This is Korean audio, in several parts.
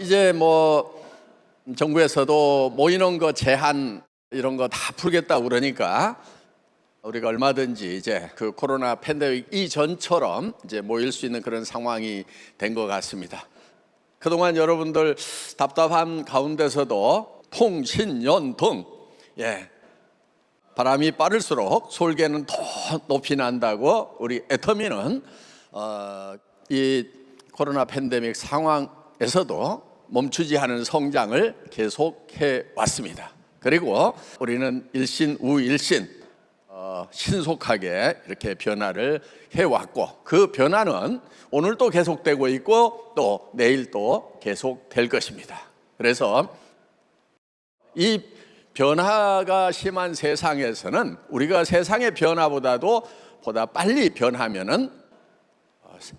이제 뭐 정부에서도 모이는 거 제한 이런 거 다 풀겠다고 그러니까 우리가 얼마든지 이제 그 코로나 팬데믹 이전처럼 이제 모일 수 있는 그런 상황이 된 것 같습니다. 그동안 여러분들 답답한 가운데서도 통신연등, 바람이 빠를수록 솔개는 더 높이 난다고 우리 애터미는 이 코로나 팬데믹 상황에서도 멈추지 않은 성장을 계속해 왔습니다. 그리고 우리는 일신우일신 신속하게 이렇게 변화를 해왔고, 그 변화는 오늘도 계속되고 있고 또 내일도 계속될 것입니다. 그래서 이 변화가 심한 세상에서는 우리가 세상의 변화보다도 보다 빨리 변하면은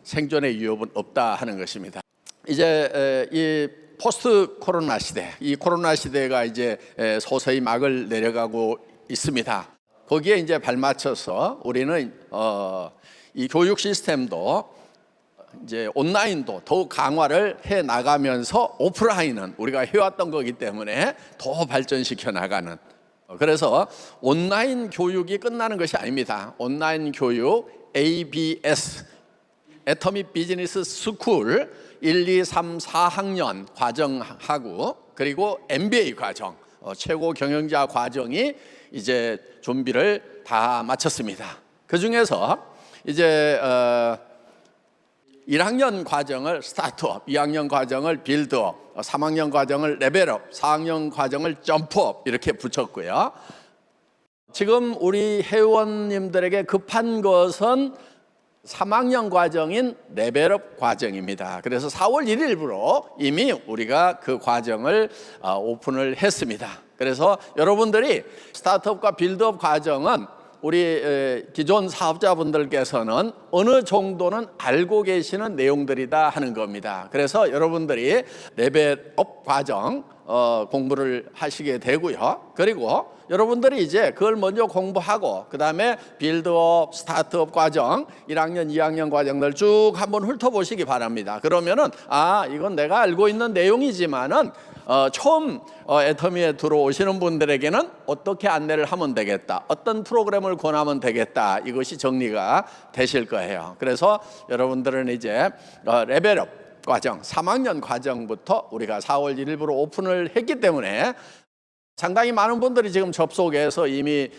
생존의 위협은 없다 하는 것입니다. 이제 이 포스트 코로나 시대, 이 코로나 시대가 이제 서서히 막을 내려가고 있습니다. 거기에 이제 발맞춰서 우리는 이 교육 시스템도 이제 온라인도 더욱 강화를 해 나가면서 오프라인은 우리가 해왔던 거기 때문에 더 발전시켜 나가는, 그래서 온라인 교육이 끝나는 것이 아닙니다. 온라인 교육 ABS 애터미 비즈니스 스쿨 1, 2, 3, 4학년 과정하고 그리고 MBA 과정, 최고 경영자 과정이 이제 준비를 다 마쳤습니다. 그 중에서 이제 1학년 과정을 스타트업, 2학년 과정을 빌드업, 3학년 과정을 레벨업, 4학년 과정을 점프업 이렇게 붙였고요. 지금 우리 회원님들에게 급한 것은 3학년 과정인 레벨업 과정입니다. 그래서 4월 1일부로 이미 우리가 그 과정을 오픈을 했습니다. 그래서 여러분들이 스타트업과 빌드업 과정은 우리 기존 사업자분들께서는 어느 정도는 알고 계시는 내용들이다 하는 겁니다. 그래서 여러분들이 레벨업 과정 공부를 하시게 되고요. 그리고 여러분들이 이제 그걸 먼저 공부하고 그 다음에 빌드업, 스타트업 과정 1학년, 2학년 과정들 쭉 한번 훑어보시기 바랍니다. 그러면은 이건 내가 알고 있는 내용이지만은 처음 애터미에 들어오시는 분들에게는 어떻게 안내를 하면 되겠다, 어떤 프로그램을 권하면 되겠다, 이것이 정리가 되실 거예요. 그래서 여러분들은 이제 레벨업 과정 3학년 과정부터 우리가 4월 1일부로 오픈을 했기 때문에 상당히 많은 분들이 지금 접속해서 이미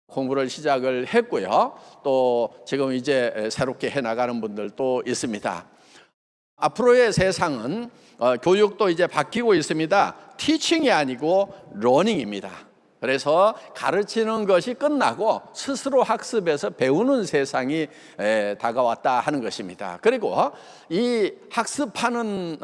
공부를 시작을 했고요. 또 지금 이제 새롭게 해나가는 분들도 있습니다. 앞으로의 세상은 교육도 이제 바뀌고 있습니다. 티칭이 아니고 러닝입니다. 그래서 가르치는 것이 끝나고 스스로 학습해서 배우는 세상이 다가왔다 하는 것입니다. 그리고 이 학습하는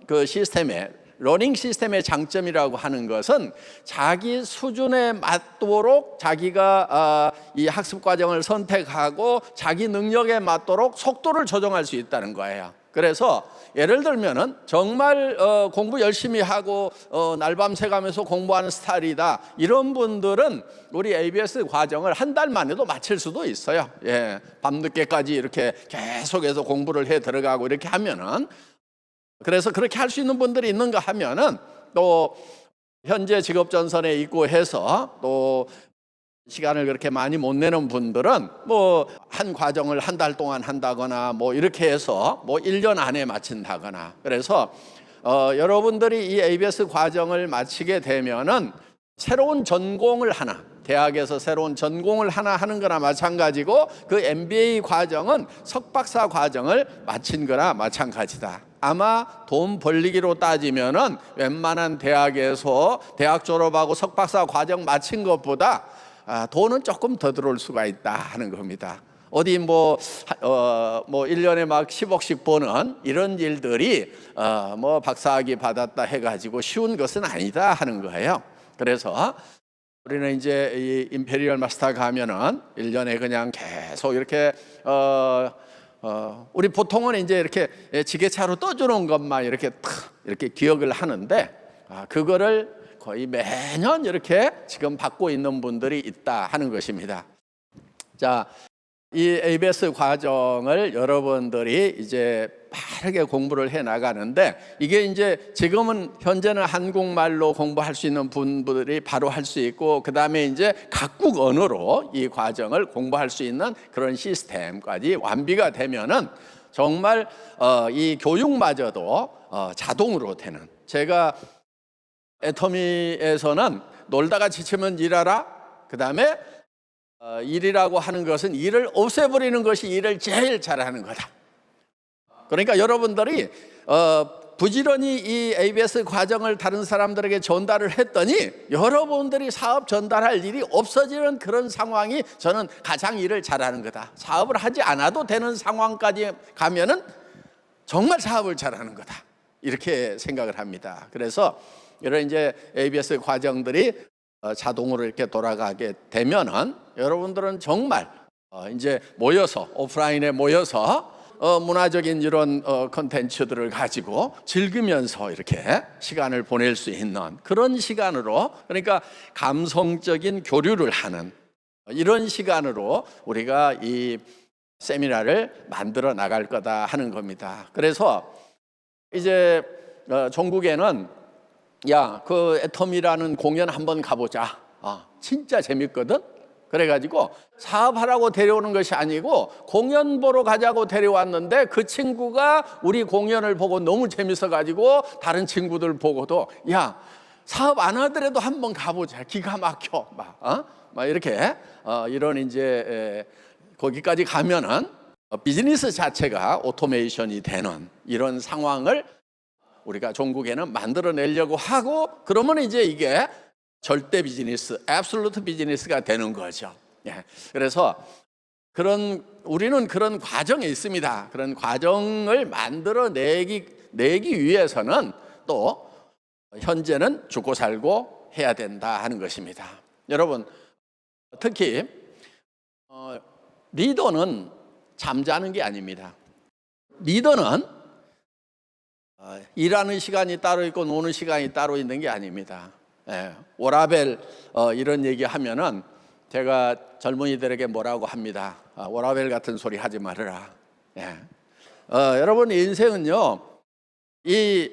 그 시스템의 러닝 시스템의 장점이라고 하는 것은 자기 수준에 맞도록 자기가 이 학습 과정을 선택하고 자기 능력에 맞도록 속도를 조정할 수 있다는 거예요. 그래서 예를 들면은 정말 공부 열심히 하고 날밤 새가면서 공부하는 스타일이다, 이런 분들은 우리 ABS 과정을 한 달 만에도 마칠 수도 있어요. 밤늦게까지 이렇게 계속해서 공부를 해 들어가고 이렇게 하면은, 그래서 그렇게 할 수 있는 분들이 있는가 하면은 또 현재 직업전선에 있고 해서 또 시간을 그렇게 많이 못 내는 분들은 뭐 한 과정을 한 달 동안 한다거나 뭐 이렇게 해서 뭐 1년 안에 마친다거나, 그래서 여러분들이 이 ABS 과정을 마치게 되면은 새로운 전공을 하나, 대학에서 새로운 전공을 하나 하는 거나 마찬가지고, 그 MBA 과정은 석박사 과정을 마친 거나 마찬가지다. 아마 돈 벌리기로 따지면은 웬만한 대학에서 대학 졸업하고 석박사 과정 마친 것보다 돈은 조금 더 들어올 수가 있다 하는 겁니다. 어디 뭐 1년에 막 10억씩 버는 이런 일들이 뭐 박사학위 받았다 해가지고 쉬운 것은 아니다 하는 거예요. 그래서 우리는 이제 이 임페리얼 마스터 가면은 1년에 그냥 계속 이렇게 우리 보통은 이제 이렇게 지게차로 떠주는 것만 이렇게 이렇게 기억을 하는데, 그거를 거의 매년 이렇게 지금 받고 있는 분들이 있다 하는 것입니다. 자, 이 ABS 과정을 여러분들이 이제 빠르게 공부를 해 나가는데, 이게 이제 지금은 현재는 한국말로 공부할 수 있는 분들이 바로 할 수 있고, 그 다음에 이제 각국 언어로 이 과정을 공부할 수 있는 그런 시스템까지 완비가 되면은 정말 이 교육마저도 자동으로 되는. 제가 애터미에서는 놀다가 지치면 일하라, 그 다음에 일이라고 하는 것은 일을 없애버리는 것이 일을 제일 잘하는 거다. 그러니까 여러분들이 부지런히 이 ABS 과정을 다른 사람들에게 전달을 했더니 여러분들이 사업 전달할 일이 없어지는 그런 상황이 저는 가장 일을 잘하는 거다. 사업을 하지 않아도 되는 상황까지 가면은 정말 사업을 잘하는 거다. 이렇게 생각을 합니다. 그래서 이런 이제 ABS 과정들이 자동으로 이렇게 돌아가게 되면은 여러분들은 정말 이제 모여서, 오프라인에 모여서 문화적인 이런 컨텐츠들을 가지고 즐기면서 이렇게 시간을 보낼 수 있는 그런 시간으로, 그러니까 감성적인 교류를 하는 이런 시간으로 우리가 이 세미나를 만들어 나갈 거다 하는 겁니다. 그래서 이제 전국에는 야, 그 애터미라는 공연 한번 가보자. 진짜 재밌거든. 그래가지고 사업하라고 데려오는 것이 아니고 공연 보러 가자고 데려왔는데, 그 친구가 우리 공연을 보고 너무 재밌어가지고 다른 친구들 보고도 야, 사업 안 하더라도 한번 가보자. 기가 막혀. 막 이렇게 이런 이제 거기까지 가면은 비즈니스 자체가 오토메이션이 되는 이런 상황을 우리가 종국에는 만들어내려고 하고, 그러면 이제 이게 절대 비즈니스, 애블솔루트 비즈니스가 되는 거죠. 그래서 우리는 그런 과정에 있습니다. 그런 과정을 만들어내기 위해서는 또 현재는 죽고 살고 해야 된다 하는 것입니다. 여러분, 특히 리더는 잠자는 게 아닙니다. 리더는 일하는 시간이 따로 있고 노는 시간이 따로 있는 게 아닙니다. 워라벨 이런 얘기 하면은 제가 젊은이들에게 뭐라고 합니다. 워라벨 같은 소리 하지 말아라. 여러분, 인생은요, 이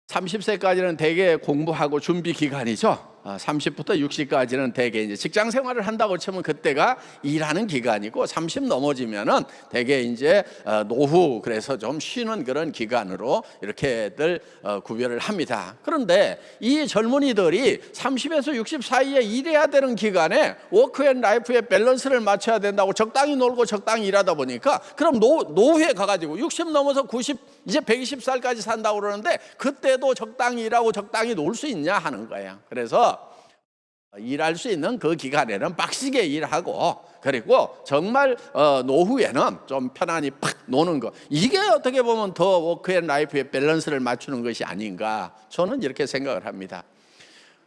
30세까지는 되게 공부하고 준비 기간이죠. 30부터 60까지는 대개 이제 직장 생활을 한다고 치면 그때가 일하는 기간이고, 30 넘어지면은 대개 이제 노후, 그래서 좀 쉬는 그런 기간으로 이렇게들 구별을 합니다. 그런데 이 젊은이들이 30에서 60 사이에 일해야 되는 기간에 워크 앤 라이프의 밸런스를 맞춰야 된다고 적당히 놀고 적당히 일하다 보니까, 그럼 노후에 가가지고 60 넘어서 90, 이제 120살까지 산다고 그러는데 그때도 적당히 일하고 적당히 놀 수 있냐 하는 거예요. 그래서 일할 수 있는 그 기간에는 빡시게 일하고, 그리고 정말 노후에는 좀 편안히 팍 노는 거, 이게 어떻게 보면 더 워크 앤 라이프의 밸런스를 맞추는 것이 아닌가, 저는 이렇게 생각을 합니다.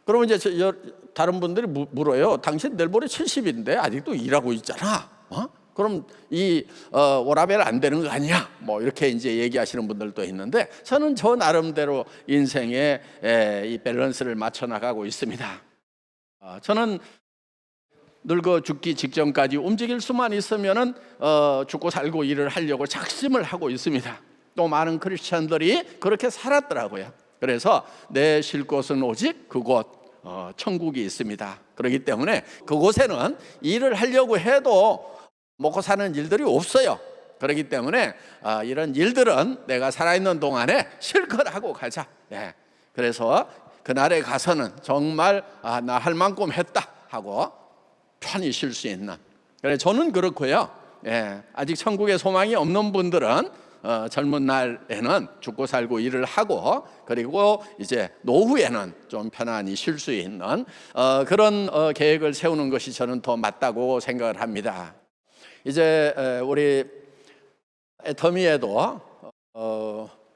그러면 이제 다른 분들이 물어요. 당신 내일 모레 70인데 아직도 일하고 있잖아. 그럼 이 워라벨 안 되는 거 아니야? 뭐 이렇게 이제 얘기하시는 분들도 있는데, 저는 저 나름대로 인생에 이 밸런스를 맞춰 나가고 있습니다. 저는 늙어 죽기 직전까지 움직일 수만 있으면은 죽고 살고 일을 하려고 작심을 하고 있습니다. 또 많은 크리스천들이 그렇게 살았더라고요. 그래서 내 쉴 곳은 오직 그곳 천국이 있습니다. 그렇기 때문에 그곳에는 일을 하려고 해도 먹고 사는 일들이 없어요. 그렇기 때문에 이런 일들은 내가 살아있는 동안에 실컷 하고 가자. 그래서 그날에 가서는 정말 나 할 만큼 했다 하고 편히 쉴 수 있는. 그래, 저는 그렇고요. 아직 천국에 소망이 없는 분들은 젊은 날에는 죽고 살고 일을 하고, 그리고 이제 노후에는 좀 편안히 쉴 수 있는 그런 계획을 세우는 것이 저는 더 맞다고 생각을 합니다. 이제 우리 애터미에도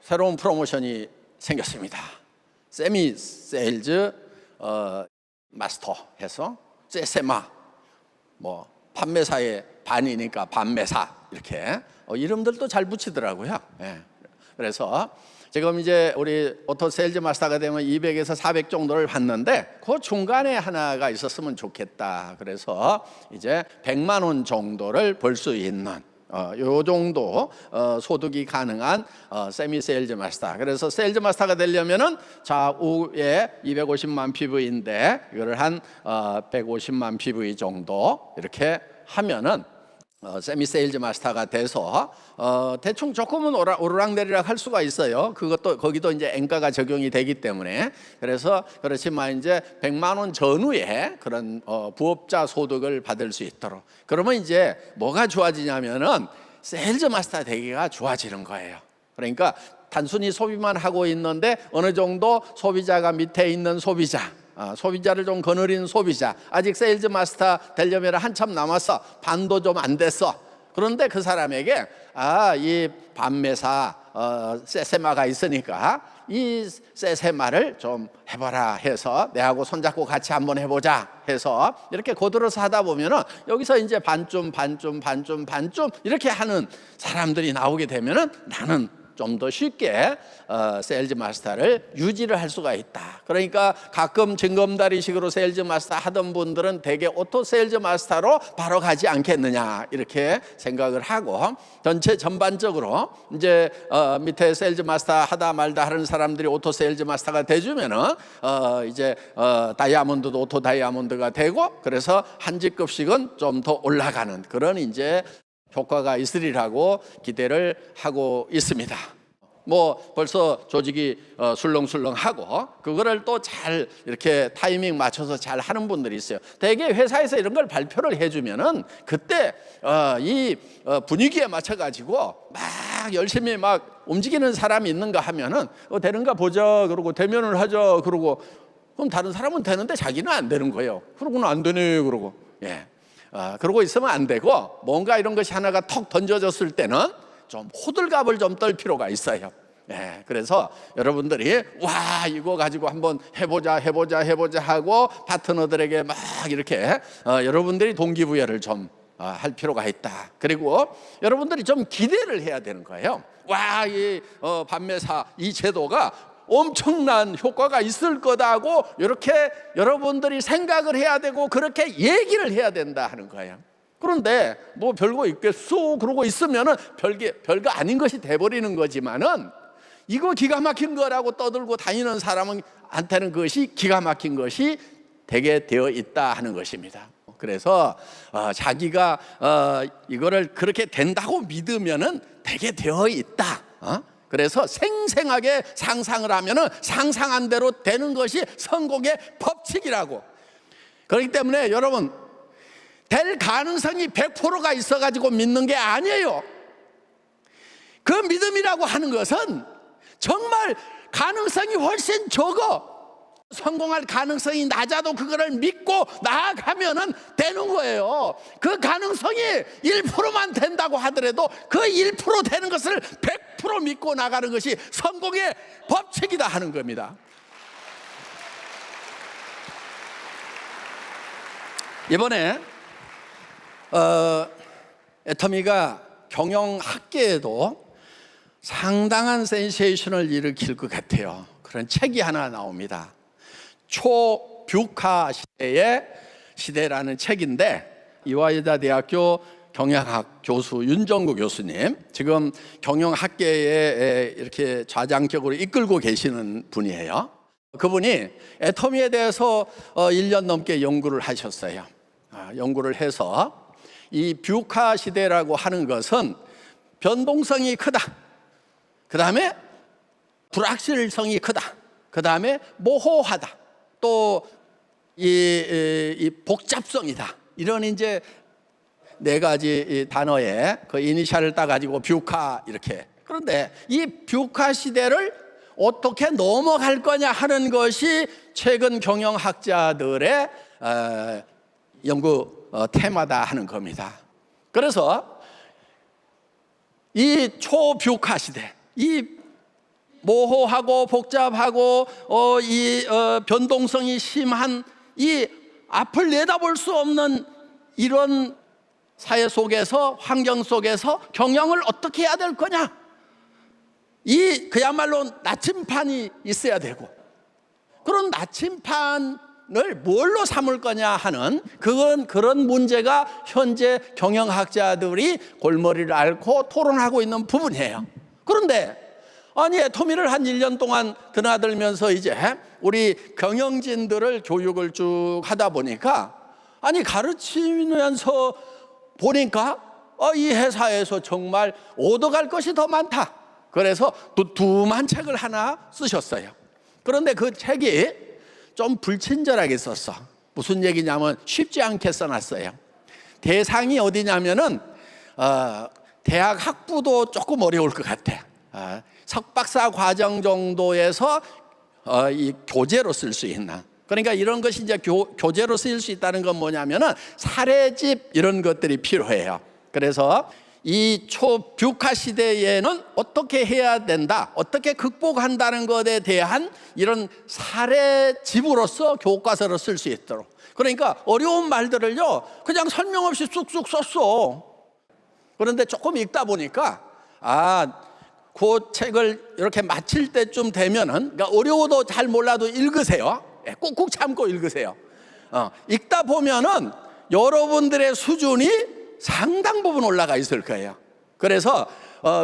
새로운 프로모션이 생겼습니다. 세미 세일즈 마스터 해서 세세마, 뭐 판매사의 반이니까 반매사, 이렇게 이름들도 잘 붙이더라고요. 그래서 지금 이제 우리 오토 세일즈 마스터가 되면 200에서 400 정도를 받는데 그 중간에 하나가 있었으면 좋겠다. 그래서 이제 100만 원 정도를 벌 수 있는 요 정도 소득이 가능한 세미 세일즈 마스터. 그래서 세일즈 마스터가 되려면은 좌우에 250만 PV인데 이거를 한 150만 PV 정도 이렇게 하면은 세미 세일즈 마스터가 돼서 대충 조금은 오르락내리락 할 수가 있어요. 그것도 거기도 이제 엔가가 적용이 되기 때문에. 그래서 그렇지만 이제 100만 원 전후에 그런 부업자 소득을 받을 수 있도록. 그러면 이제 뭐가 좋아지냐면은 세일즈 마스터 되기가 좋아지는 거예요. 그러니까 단순히 소비만 하고 있는데 어느 정도 소비자가 밑에 있는 소비자를 좀 거느리는 소비자, 아직 세일즈 마스터 되려면 한참 남았어, 반도 좀 안 됐어. 그런데 그 사람에게 이 반매사 세세마가 있으니까 이 세세마를 좀 해봐라 해서 내하고 손잡고 같이 한번 해보자 해서 이렇게 고들어서 하다 보면은 여기서 이제 반쯤 이렇게 하는 사람들이 나오게 되면은 나는 좀 더 쉽게 세일즈 마스터를 유지를 할 수가 있다. 그러니까 가끔 징검다리식으로 세일즈 마스터 하던 분들은 대개 오토 세일즈 마스터로 바로 가지 않겠느냐 이렇게 생각을 하고 전반적으로 이제 밑에 세일즈 마스터 하다 말다 하는 사람들이 오토 세일즈 마스터가 돼주면은 이제 다이아몬드도 오토 다이아몬드가 되고 그래서 한 직급씩은 좀 더 올라가는 그런 이제 효과가 있으리라고 기대를 하고 있습니다. 뭐 벌써 조직이 술렁술렁하고 그거를 또 잘 이렇게 타이밍 맞춰서 잘 하는 분들이 있어요. 대개 회사에서 이런 걸 발표를 해주면은 그때 이 분위기에 맞춰가지고 막 열심히 막 움직이는 사람이 있는가 하면은 되는가 보자 그러고 대면을 하자 그러고 그럼 다른 사람은 되는데 자기는 안 되는 거예요. 그러고는 안 되네 그러고 그러고 있으면 안 되고 뭔가 이런 것이 하나가 턱 던져졌을 때는 좀 호들갑을 좀 떨 필요가 있어요. 그래서 여러분들이 와 이거 가지고 한번 해보자 하고 파트너들에게 막 이렇게 여러분들이 동기부여를 좀 할 필요가 있다. 그리고 여러분들이 좀 기대를 해야 되는 거예요. 와 이 반매사 이 제도가 엄청난 효과가 있을 거다고 이렇게 여러분들이 생각을 해야 되고 그렇게 얘기를 해야 된다 하는 거예요. 그런데 뭐 별거 있겠어 그러고 있으면은 별거 아닌 것이 돼버리는 거지만은 이거 기가 막힌 거라고 떠들고 다니는 사람한테는 그것이 기가 막힌 것이 되게 되어 있다 하는 것입니다. 그래서 자기가 이거를 그렇게 된다고 믿으면은 되게 되어 있다. 그래서 생생하게 상상을 하면은 상상한 대로 되는 것이 성공의 법칙이라고. 그렇기 때문에 여러분 될 가능성이 100%가 있어가지고 믿는 게 아니에요. 그 믿음이라고 하는 것은 정말 가능성이 훨씬 적어. 성공할 가능성이 낮아도 그거를 믿고 나아가면은 되는 거예요. 그 가능성이 1%만 된다고 하더라도 그 1% 되는 것을 100% 믿고 나가는 것이 성공의 법칙이다 하는 겁니다. 이번에 애터미가 경영학계에도 상당한 센세이션을 일으킬 것 같아요. 그런 책이 하나 나옵니다. 초뷰카 시대라는 책인데 이화여자 대학교 경영학 교수 윤정구 교수님, 지금 경영학계에 이렇게 좌장격으로 이끌고 계시는 분이에요. 그분이 애터미에 대해서 1년 넘게 연구를 하셨어요. 연구를 해서 이 뷰카 시대라고 하는 것은 변동성이 크다, 그 다음에 불확실성이 크다, 그 다음에 모호하다, 또 이 복잡성이다, 이런 이제 네 가지 단어의 그 이니셜을 따가지고 뷰카 이렇게. 그런데 이 뷰카 시대를 어떻게 넘어갈 거냐 하는 것이 최근 경영학자들의 연구 테마다 하는 겁니다. 그래서 이 초뷰카 시대, 이 모호하고 복잡하고 이 변동성이 심한 이 앞을 내다볼 수 없는 이런 사회 속에서, 환경 속에서 경영을 어떻게 해야 될 거냐, 이 그야말로 나침판이 있어야 되고, 그런 나침판을 뭘로 삼을 거냐 하는 그런 문제가 현재 경영학자들이 골머리를 앓고 토론하고 있는 부분이에요. 그런데 아니 애터미를 한 1년 동안 드나들면서 이제 우리 경영진들을 교육을 쭉 하다 보니까 아니 가르치면서 보니까 이 회사에서 정말 얻어갈 것이 더 많다. 그래서 두툼한 책을 하나 쓰셨어요. 그런데 그 책이 좀 불친절하게 썼어. 무슨 얘기냐면 쉽지 않게 써놨어요. 대상이 어디냐면은 대학 학부도 조금 어려울 것 같아. 석박사 과정 정도에서 이 교재로 쓸 수 있나. 그러니까 이런 것이 이제 교재로 쓰일 수 있다는 건 뭐냐면은 사례집 이런 것들이 필요해요. 그래서 이 초뷰카 시대에는 어떻게 해야 된다, 어떻게 극복한다는 것에 대한 이런 사례집으로서 교과서로 쓸 수 있도록. 그러니까 어려운 말들을요 그냥 설명 없이 쑥쑥 썼어. 그런데 조금 읽다 보니까 그 책을 이렇게 마칠 때쯤 되면은, 그러니까 어려워도 잘 몰라도 읽으세요. 꾹꾹 참고 읽으세요. 읽다 보면은 여러분들의 수준이 상당 부분 올라가 있을 거예요. 그래서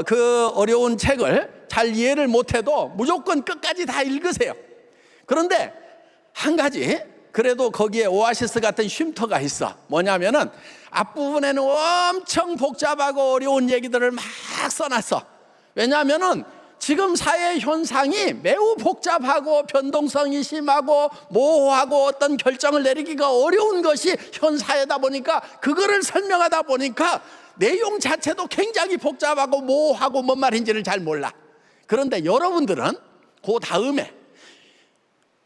그 어려운 책을 잘 이해를 못해도 무조건 끝까지 다 읽으세요. 그런데 한 가지 그래도 거기에 오아시스 같은 쉼터가 있어. 뭐냐면은 앞부분에는 엄청 복잡하고 어려운 얘기들을 막 써놨어. 왜냐하면은 지금 사회 현상이 매우 복잡하고 변동성이 심하고 모호하고 어떤 결정을 내리기가 어려운 것이 현 사회다 보니까 그거를 설명하다 보니까 내용 자체도 굉장히 복잡하고 모호하고 뭔 말인지를 잘 몰라. 그런데 여러분들은 그 다음에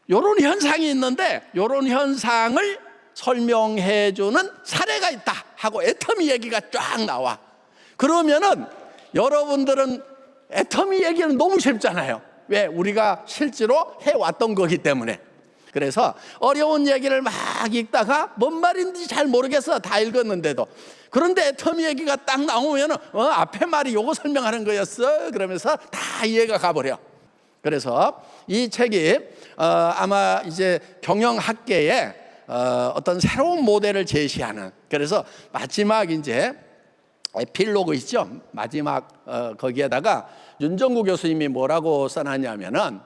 이런 현상이 있는데 이런 현상을 설명해주는 사례가 있다 하고 애터미 얘기가 쫙 나와. 그러면은 여러분들은 애터미 얘기는 너무 쉽잖아요. 왜? 우리가 실제로 해왔던 거기 때문에. 그래서 어려운 얘기를 막 읽다가 뭔 말인지 잘 모르겠어. 다 읽었는데도. 그런데 애터미 얘기가 딱 나오면 앞에 말이 요거 설명하는 거였어. 그러면서 다 이해가 가버려. 그래서 이 책이 아마 이제 경영학계에 어떤 새로운 모델을 제시하는, 그래서 마지막 이제 에필로그 있죠. 마지막 거기에다가 윤정구 교수님이 뭐라고 써놨냐면은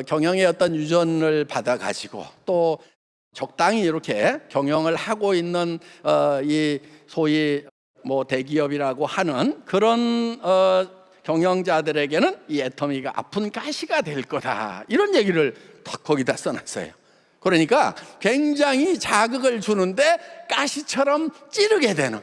경영의 어떤 유전을 받아 가지고 또 적당히 이렇게 경영을 하고 있는 이 소위 뭐 대기업이라고 하는 그런 경영자들에게는 이 애터미가 아픈 가시가 될 거다, 이런 얘기를 딱 거기다 써놨어요. 그러니까 굉장히 자극을 주는데 가시처럼 찌르게 되는.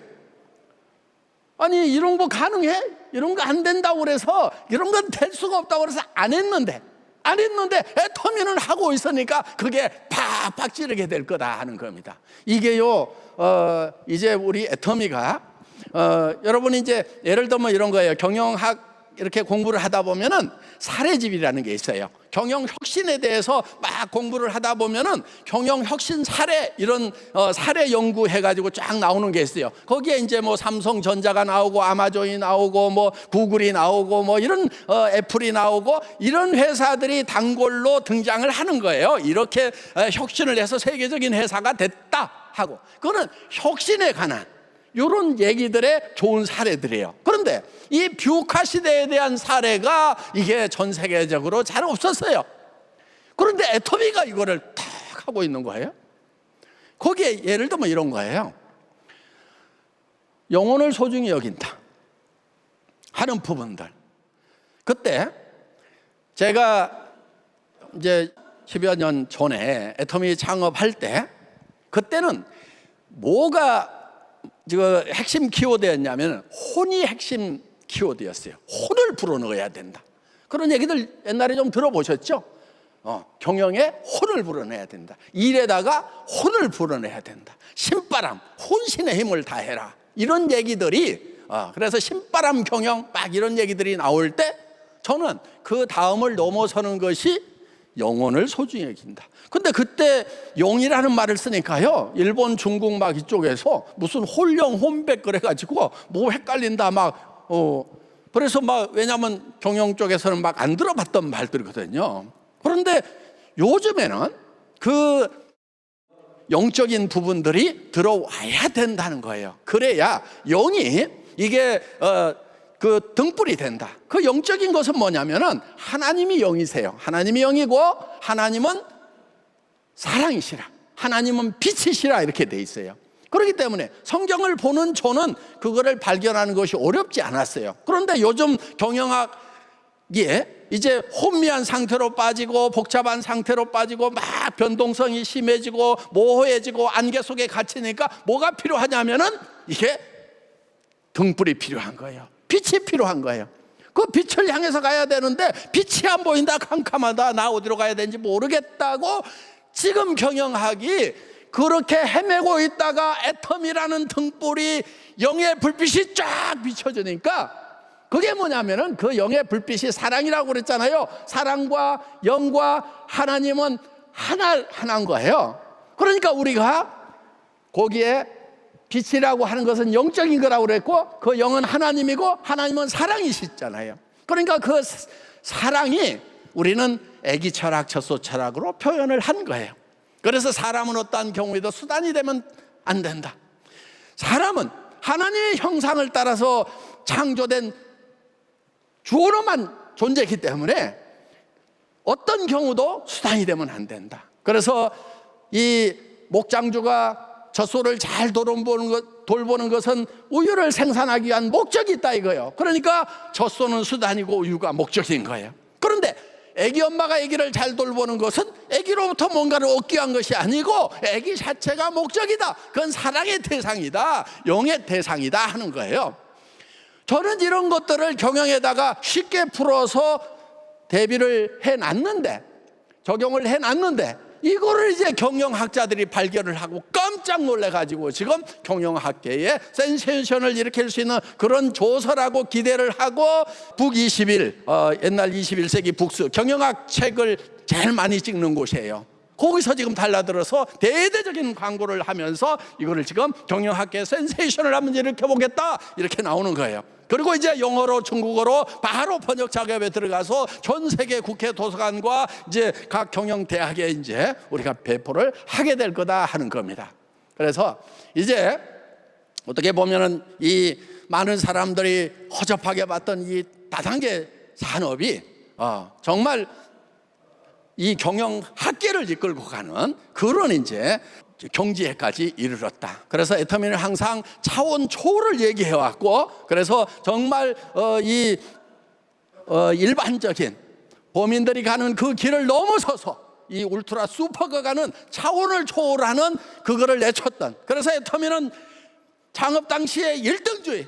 아니 이런 거 가능해? 이런 거 안 된다고 그래서, 이런 건 될 수가 없다고 그래서 안 했는데 애터미는 하고 있으니까 그게 팍팍 찌르게 될 거다 하는 겁니다. 이게요 이제 우리 애터미가 여러분이 이제 예를 들면 이런 거예요. 경영학 이렇게 공부를 하다 보면은 사례집이라는 게 있어요. 경영 혁신에 대해서 막 공부를 하다 보면은 경영 혁신 사례, 이런 사례 연구해 가지고 쫙 나오는 게 있어요. 거기에 이제 뭐 삼성전자가 나오고 아마존이 나오고 뭐 구글이 나오고 뭐 이런 애플이 나오고 이런 회사들이 단골로 등장을 하는 거예요. 이렇게 혁신을 해서 세계적인 회사가 됐다 하고, 그거는 혁신에 관한 이런 얘기들의 좋은 사례들이에요. 그런데 이 뷰카 시대에 대한 사례가 이게 전 세계적으로 잘 없었어요. 그런데 애터미가 이거를 탁 하고 있는 거예요. 거기에 예를 들면 이런 거예요. 영혼을 소중히 여긴다 하는 부분들. 그때 제가 이제 10여 년 전에 애터미 창업할 때, 그때는 뭐가 지금 핵심 키워드였냐면 혼이 핵심 키워드였어요. 혼을 불어넣어야 된다. 그런 얘기들 옛날에 좀 들어보셨죠? 경영에 혼을 불어넣어야 된다. 일에다가 혼을 불어넣어야 된다. 신바람, 혼신의 힘을 다해라. 이런 얘기들이 그래서 신바람 경영 막 이런 얘기들이 나올 때 저는 그 다음을 넘어서는 것이 영혼을 소중히 여긴다. 근데 그때 영이라는 말을 쓰니까요, 일본, 중국 막 이쪽에서 무슨 홀령, 혼백 그래가지고 뭐 헷갈린다 막 그래서 왜냐하면 경영 쪽에서는 안 들어봤던 말들이거든요. 그런데 요즘에는 그 영적인 부분들이 들어와야 된다는 거예요. 그래야 영이 이게 그 등불이 된다. 그 영적인 것은 뭐냐면은 하나님이 영이세요. 하나님이 영이고 하나님은 사랑이시라, 하나님은 빛이시라, 이렇게 돼 있어요. 그렇기 때문에 성경을 보는 저는 그거를 발견하는 것이 어렵지 않았어요. 그런데 요즘 경영학이 이제 혼미한 상태로 빠지고 복잡한 상태로 빠지고 막 변동성이 심해지고 모호해지고 안개 속에 갇히니까 뭐가 필요하냐면은 이게 등불이 필요한 거예요. 빛이 필요한 거예요. 그 빛을 향해서 가야 되는데 빛이 안 보인다, 캄캄하다, 나 어디로 가야 되는지 모르겠다고 지금 경영학이 그렇게 헤매고 있다가 애텀이라는 등불이, 영의 불빛이 쫙 비춰지니까 그게 뭐냐면은 그 영의 불빛이 사랑이라고 그랬잖아요. 사랑과 영과 하나님은 하나인 거예요. 그러니까 우리가 거기에 빛이라고 하는 것은 영적인 거라고 그랬고 그 영은 하나님이고 하나님은 사랑이시잖아요. 그러니까 그 사랑이 우리는 애기 철학, 젖소 철학으로 표현을 한 거예요. 그래서 사람은 어떠한 경우에도 수단이 되면 안 된다. 사람은 하나님의 형상을 따라서 창조된 주어로만 존재이기 때문에 어떤 경우도 수단이 되면 안 된다. 그래서 이 목장주가 젖소를 잘 돌보는 것은 우유를 생산하기 위한 목적이 있다 이거예요. 그러니까 젖소는 수단이고 우유가 목적인 거예요. 그런데 애기 엄마가 애기를 잘 돌보는 것은 애기로부터 뭔가를 얻기 위한 것이 아니고 애기 자체가 목적이다. 그건 사랑의 대상이다, 영의 대상이다 하는 거예요. 저는 이런 것들을 경영에다가 쉽게 풀어서 대비를 해놨는데, 적용을 해놨는데 이거를 이제 경영학자들이 발견을 하고 깜짝 놀래가지고 지금 경영학계에 센세이션을 일으킬 수 있는 그런 조서라고 기대를 하고 북21, 옛날 21세기 북스 경영학 책을 제일 많이 찍는 곳이에요. 거기서 지금 달라들어서 대대적인 광고를 하면서 이거를 지금 경영학계 센세이션을 한번 일으켜보겠다 이렇게 나오는 거예요. 그리고 이제 영어로 중국어로 바로 번역 작업에 들어가서 전 세계 국회 도서관과 이제 각 경영 대학에 이제 우리가 배포를 하게 될 거다 하는 겁니다. 그래서 이제 어떻게 보면은 이 많은 사람들이 허접하게 봤던 이 다단계 산업이 정말 이 경영학계를 이끌고 가는 그런 이제 경지에까지 이르렀다. 그래서 애터미는 항상 차원 초를 얘기해 왔고, 그래서 정말 일반적인 범인들이 가는 그 길을 넘어서서 이 울트라 슈퍼가 가는 차원을 초월하는 그거를 내쳤던. 그래서 애터미는 창업 당시에 1등주의,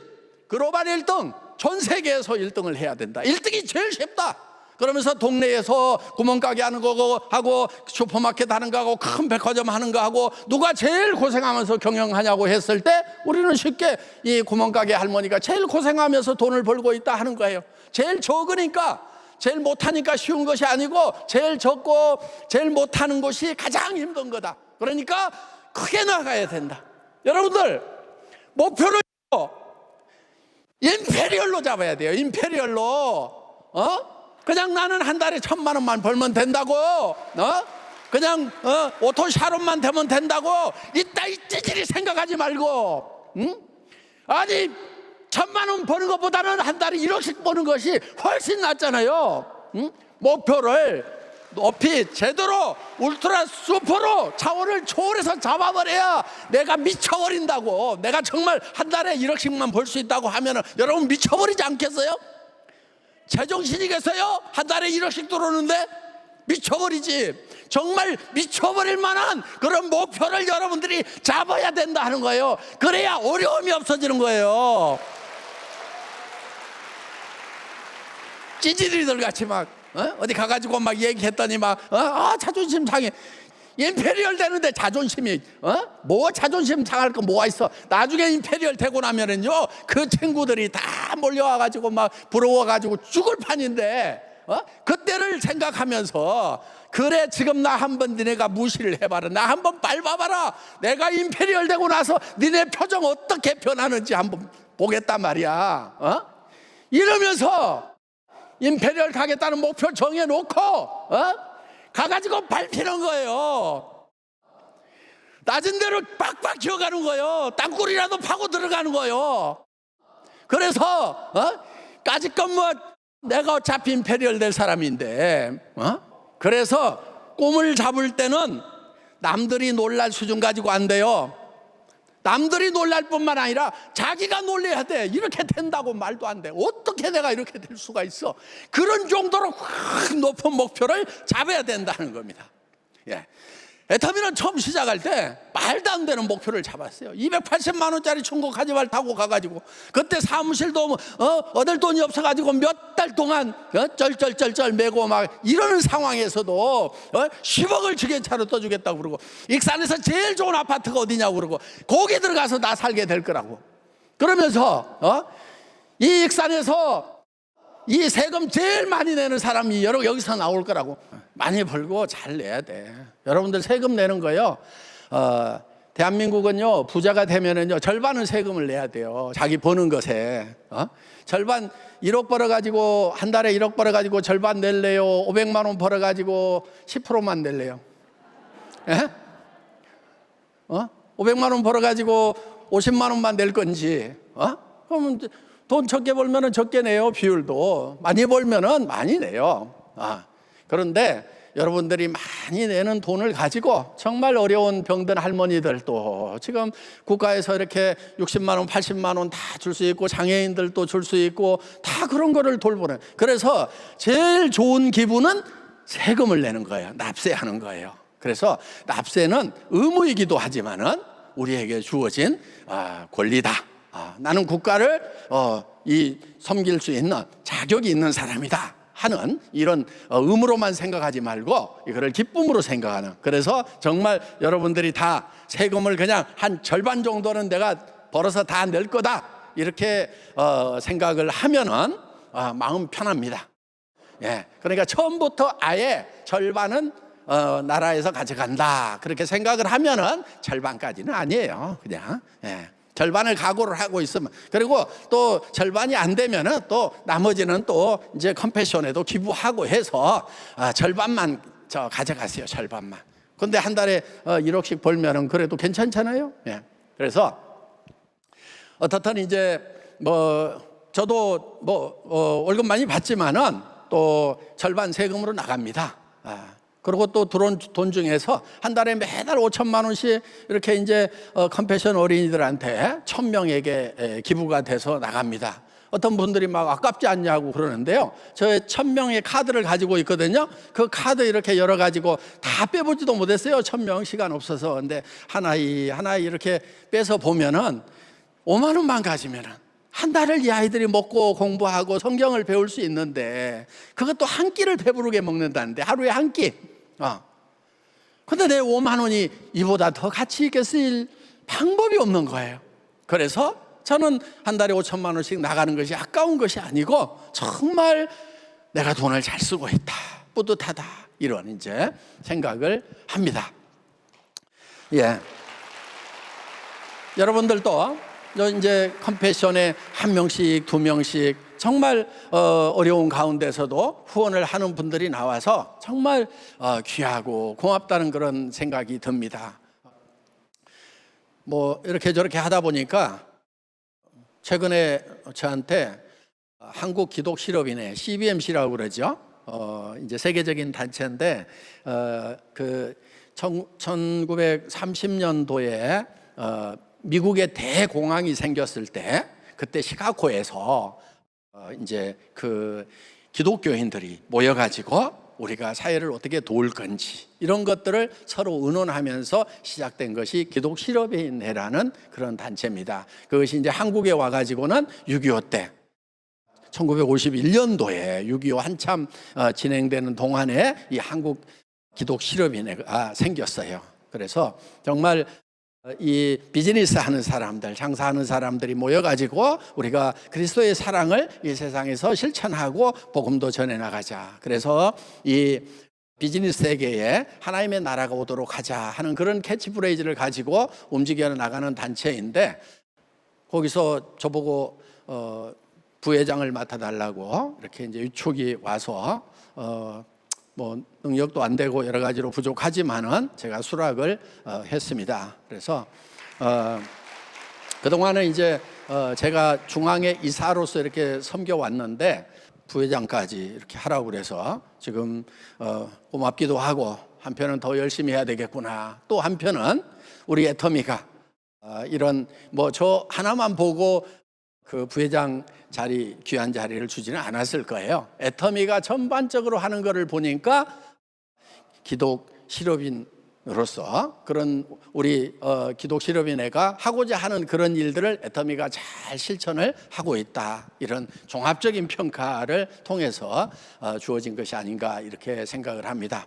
글로벌 1등, 전 세계에서 1등을 해야 된다. 1등이 제일 쉽다. 그러면서 동네에서 구멍가게 하는 거고 하고 슈퍼마켓 하는 거 하고 큰 백화점 하는 거 하고 누가 제일 고생하면서 경영하냐고 했을 때 우리는 쉽게 이 구멍가게 할머니가 제일 고생하면서 돈을 벌고 있다 하는 거예요. 제일 적으니까, 제일 못하니까 쉬운 것이 아니고 제일 적고 제일 못하는 것이 가장 힘든 거다. 그러니까 크게 나가야 된다. 여러분들 목표를 임페리얼로 잡아야 돼요. 임페리얼로. 그냥 나는 한 달에 1,000만 원만 벌면 된다고, 그냥 오토 샤론만 되면 된다고 이따위 찌질이 생각하지 말고, 아니 1,000만 원 버는 것보다는 한 달에 1억씩 버는 것이 훨씬 낫잖아요. 목표를 높이 제대로 울트라 슈퍼로 차원을 초월해서 잡아버려야 내가 미쳐버린다고. 내가 정말 한 달에 1억씩만 벌 수 있다고 하면 여러분 미쳐버리지 않겠어요? 제정신이겠어요? 한 달에 1억씩 들어오는데 미쳐버리지. 정말 미쳐버릴 만한 그런 목표를 여러분들이 잡아야 된다 하는 거예요. 그래야 어려움이 없어지는 거예요. 찌질이들 같이 막 어디 가가지고 막 얘기했더니 막 자존심 상해. 임페리얼 되는데 자존심이 뭐 자존심 상할 거 뭐가 있어. 나중에 임페리얼 되고 나면은요 그 친구들이 다 몰려와가지고 막 부러워가지고 죽을 판인데 그때를 생각하면서 그래 지금 나 한번 니네가 무시를 해봐라. 나 한번 밟아봐라. 내가 임페리얼 되고 나서 니네 표정 어떻게 변하는지 한번 보겠단 말이야. 이러면서 임페리얼 가겠다는 목표 정해놓고 가가지고 밟히는 거예요. 낮은 데로 빡빡 기어가는 거예요. 땅굴이라도 파고 들어가는 거예요. 그래서 까짓것 뭐 내가 어차피 임페리얼 될 사람인데 그래서 꿈을 잡을 때는 남들이 놀랄 수준 가지고 안 돼요. 남들이 놀랄 뿐만 아니라 자기가 놀래야 돼. 이렇게 된다고 말도 안 돼. 어떻게 내가 이렇게 될 수가 있어. 그런 정도로 확 높은 목표를 잡아야 된다는 겁니다. 예. 애터미는 처음 시작할 때 말도 안 되는 목표를 잡았어요. 280만 원짜리 중고 카니발 타고 가가지고 그때 사무실도 얻을 돈이 없어가지고 몇 달 동안 쩔쩔쩔쩔 매고 막 이러는 상황에서도 10억을 주게차로 떠주겠다고 그러고 익산에서 제일 좋은 아파트가 어디냐고 그러고 거기 들어가서 나 살게 될 거라고 그러면서 이 익산에서 이 세금 제일 많이 내는 사람이 여기서 나올 거라고. 많이 벌고 잘 내야 돼. 여러분들 세금 내는 거요. 대한민국은요 부자가 되면은요 절반은 세금을 내야 돼요. 자기 버는 것에 절반 1억 벌어가지고 한 달에 1억 벌어가지고 절반 낼래요? 500만 원 벌어가지고 10%만 낼래요? 예? 500만 원 벌어가지고 50만 원만 낼 건지 그러면 돈 적게 벌면은 적게 내요. 비율도 많이 벌면은 많이 내요. 그런데 여러분들이 많이 내는 돈을 가지고 정말 어려운 병든 할머니들도 지금 국가에서 이렇게 60만 원, 80만 원 다 줄 수 있고 장애인들도 줄 수 있고 다 그런 거를 돌보는. 그래서 제일 좋은 기분은 세금을 내는 거예요. 납세하는 거예요. 그래서 납세는 의무이기도 하지만은 우리에게 주어진 권리다. 나는 국가를 섬길 수 있는 자격이 있는 사람이다 하는 이런 의무로만 생각하지 말고 이거를 기쁨으로 생각하는. 그래서 정말 여러분들이 다 세금을 그냥 한 절반 정도는 내가 벌어서 다 낼 거다 이렇게 생각을 하면은 마음 편합니다. 예, 그러니까 처음부터 아예 절반은 나라에서 가져간다 그렇게 생각을 하면은 절반까지는 아니에요. 그냥 절반을 각오를 하고 있으면, 그리고 또 절반이 안 되면은 또 나머지는 또 이제 컴패션에도 기부하고 해서 절반만 가져가세요. 절반만. 근데 한 달에 1억씩 벌면은 그래도 괜찮잖아요. 예. 그래서 어떻든 이제 저도 월급 많이 받지만은 또 절반 세금으로 나갑니다. 그리고 또 들어온 돈 중에서 한 달에 매달 5천만 원씩 이렇게 이제 컴패션 어린이들한테 1,000명에게 기부가 돼서 나갑니다. 어떤 분들이 막 아깝지 않냐고 그러는데요. 저 1,000명의 카드를 가지고 있거든요. 그 카드 이렇게 열어 가지고 다 빼보지도 못했어요. 1,000명 시간 없어서. 근데 하나씩 이렇게 빼서 보면은 5만 원만 가지면은 한 달을 이 아이들이 먹고 공부하고 성경을 배울 수 있는데 그것도 한 끼를 배부르게 먹는다는데 하루에 한 끼. 근데 내 5만 원이 이보다 더 가치 있게 쓰일 방법이 없는 거예요. 그래서 저는 한 달에 5천만 원씩 나가는 것이 아까운 것이 아니고 정말 내가 돈을 잘 쓰고 있다, 뿌듯하다, 이런 이제 생각을 합니다. 예. 여러분들도 이제 컴패션에 한 명씩, 두 명씩 정말 어려운 가운데서도 후원을 하는 분들이 나와서 정말 귀하고 고맙다는 그런 생각이 듭니다. 이렇게 저렇게 하다 보니까 최근에 저한테 한국 기독 실업인회 CBMC라고 그러죠. 이제 세계적인 단체인데 그 1930년도에 미국의 대공황이 생겼을 때 그때 시카고에서 이제 그 기독교인들이 모여가지고 우리가 사회를 어떻게 도울 건지 이런 것들을 서로 의논하면서 시작된 것이 기독 실업인회라는 그런 단체입니다. 그것이 이제 한국에 와가지고는 6.25 때 1951년도에 6.25 한참 진행되는 동안에 이 한국 기독 실업인회가 생겼어요. 그래서 정말 이 비즈니스 하는 사람들, 장사하는 사람들이 모여가지고 우리가 그리스도의 사랑을 이 세상에서 실천하고 복음도 전해나가자. 그래서 이 비즈니스 세계에 하나님의 나라가 오도록 하자 하는 그런 캐치프레이즈를 가지고 움직여 나가는 단체인데, 거기서 저보고 부회장을 맡아달라고 이렇게 이제 유촉이 와서 뭐 능력도 안 되고 여러 가지로 부족하지만은 제가 수락을 했습니다. 그래서 그동안은 이제 제가 중앙의 이사로서 이렇게 섬겨왔는데 부회장까지 이렇게 하라고 그래서 지금 고맙기도 하고 한편은 더 열심히 해야 되겠구나. 또 한편은 우리 애터미가 이런 뭐 저 하나만 보고 그 부회장 자리, 귀한 자리를 주지는 않았을 거예요. 애터미가 전반적으로 하는 것을 보니까 기독 실업인으로서 그런 우리 기독 실업인회가 하고자 하는 그런 일들을 애터미가 잘 실천을 하고 있다. 이런 종합적인 평가를 통해서 주어진 것이 아닌가 이렇게 생각을 합니다.